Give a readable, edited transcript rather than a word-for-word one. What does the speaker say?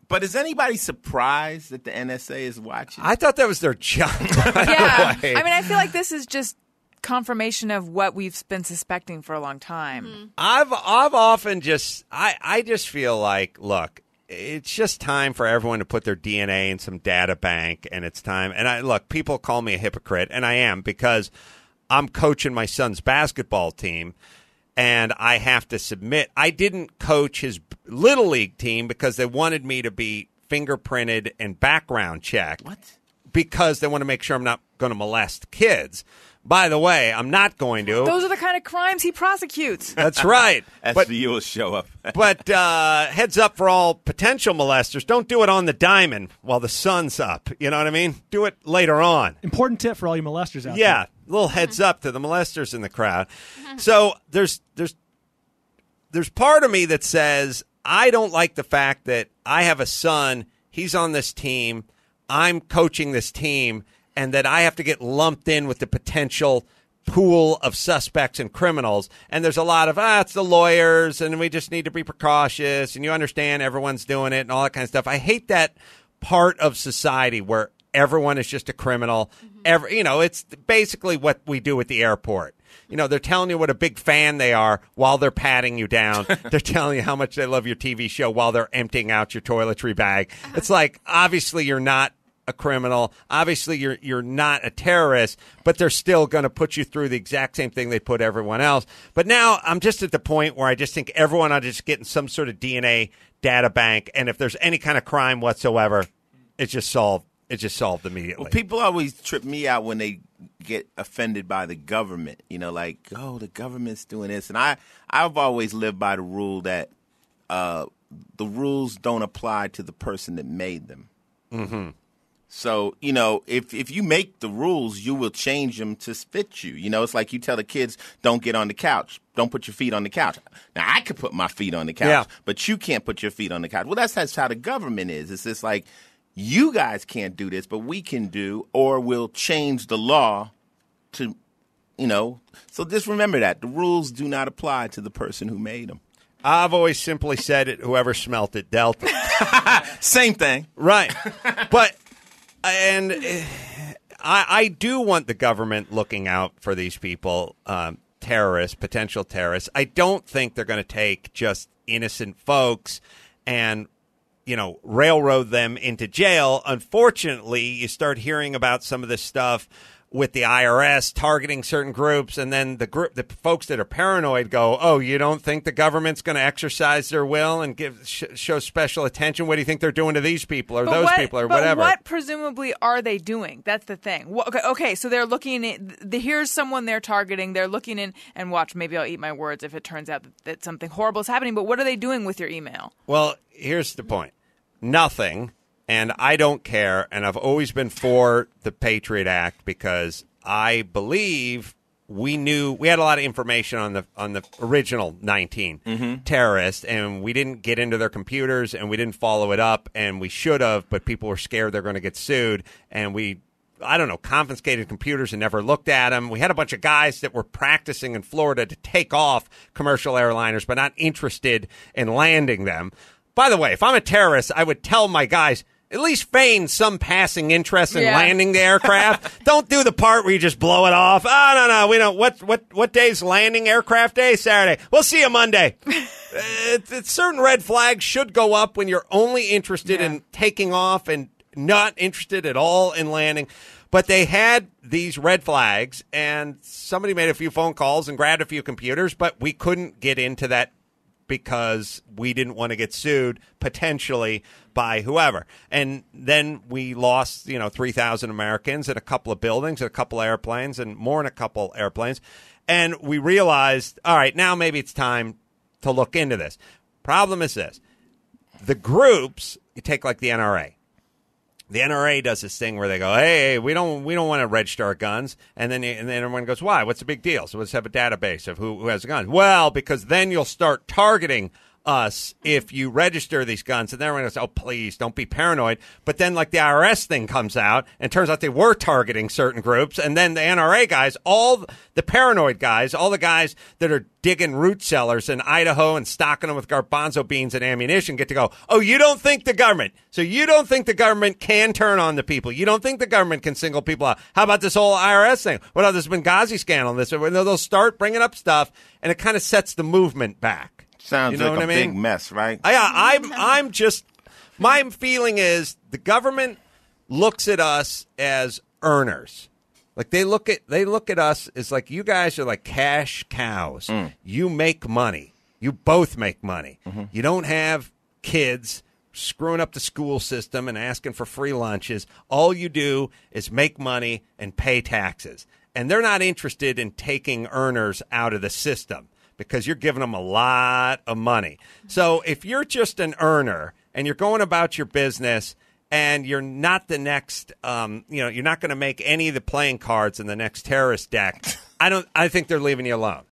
But is anybody surprised that the NSA is watching? I thought that was their job. Yeah. I mean, I feel like this is just confirmation of what we've been suspecting for a long time. Mm-hmm. I've often just I just feel like, look, it's just time for everyone to put their DNA in some data bank, and it's time. And look, people call me a hypocrite, and I am, because I'm coaching my son's basketball team. And I have to submit, I didn't coach his Little League team because they wanted me to be fingerprinted and background checked. What? Because they want to make sure I'm not going to molest kids. By the way, I'm not going to. Those are the kind of crimes he prosecutes. That's right. SVU will show up. But heads up for all potential molesters. Don't do it on the diamond while the sun's up. You know what I mean? Do it later on. Important tip for all you molesters out there. Yeah, a little heads up to the molesters in the crowd. So there's part of me that says I don't like the fact that I have a son, he's on this team, I'm coaching this team, and that I have to get lumped in with the potential pool of suspects and criminals. And there's a lot of, it's the lawyers, and we just need to be precautious, and you understand everyone's doing it and all that kind of stuff. I hate that part of society where everyone is just a criminal. It's basically what we do at the airport. They're telling you what a big fan they are while they're patting you down. They're telling you how much they love your TV show while they're emptying out your toiletry bag. It's like, obviously you're not a criminal. Obviously you're not a terrorist, but they're still going to put you through the exact same thing they put everyone else. But now I'm just at the point where I just think everyone ought to just get in some sort of DNA data bank, and if there's any kind of crime whatsoever, it's just solved. It's just solved immediately. Well, people always trip me out when they get offended by the government. Like, the government's doing this. And I've always lived by the rule that the rules don't apply to the person that made them. Mm-hmm. So, if you make the rules, you will change them to fit you. It's like you tell the kids, don't get on the couch. Don't put your feet on the couch. Now, I could put my feet on the couch, but you can't put your feet on the couch. Well, that's how the government is. It's just like, you guys can't do this, but we can do, or we'll change the law to, So just remember that. The rules do not apply to the person who made them. I've always simply said it, whoever smelt it dealt it. Same thing. Right. But, and I do want the government looking out for these people, terrorists, potential terrorists. I don't think they're going to take just innocent folks and railroad them into jail. Unfortunately, you start hearing about some of this stuff with the IRS targeting certain groups, and then the folks that are paranoid go, "Oh, you don't think the government's going to exercise their will and show special attention? What do you think they're doing to these people or those people or whatever?" But what presumably are they doing? That's the thing. Okay, so they're looking at here's someone they're targeting. They're looking in and watch. Maybe I'll eat my words if it turns out that something horrible is happening. But what are they doing with your email? Well, here's the point. Nothing, and I don't care, and I've always been for the Patriot Act because I believe we had a lot of information on the original 19 terrorists, and we didn't get into their computers, and we didn't follow it up, and we should have, but people were scared they're going to get sued, and we confiscated computers and never looked at them. We had a bunch of guys that were practicing in Florida to take off commercial airliners, but not interested in landing them. By the way, if I'm a terrorist, I would tell my guys, at least feign some passing interest in landing the aircraft. Don't do the part where you just blow it off. Oh, no, we don't. What day's landing aircraft day? Saturday. We'll see you Monday. Certain red flags should go up when you're only interested in taking off and not interested at all in landing. But they had these red flags, and somebody made a few phone calls and grabbed a few computers, but we couldn't get into that because we didn't want to get sued potentially by whoever. And then we lost, 3,000 Americans in a couple of buildings, and a couple of airplanes, and more than a couple airplanes. And we realized, all right, now maybe it's time to look into this. Problem is this. The groups, you take like the NRA. The NRA does this thing where they go, hey, we don't want to register our guns. And then everyone goes, why? What's the big deal? So let's have a database of who has a gun. Well, because then you'll start targeting us if you register these guns. And then everyone goes, oh, please, don't be paranoid. But then, like, the IRS thing comes out, and turns out they were targeting certain groups. And then the NRA guys, all the paranoid guys, all the guys that are digging root cellars in Idaho and stocking them with garbanzo beans and ammunition get to go, oh, you don't think the government. So you don't think the government can turn on the people. You don't think the government can single people out. How about this whole IRS thing? What about this Benghazi scandal? They'll start bringing up stuff, and it kind of sets the movement back. Sounds like a big mess, right? Yeah, I'm just, my feeling is the government looks at us as earners. Like they look at us as like, you guys are like cash cows. You make money. You both make money. You don't have kids screwing up the school system and asking for free lunches. All you do is make money and pay taxes. And they're not interested in taking earners out of the system, because you're giving them a lot of money. So if you're just an earner and you're going about your business and you're not the next, you're not going to make any of the playing cards in the next terrorist deck, I think they're leaving you alone.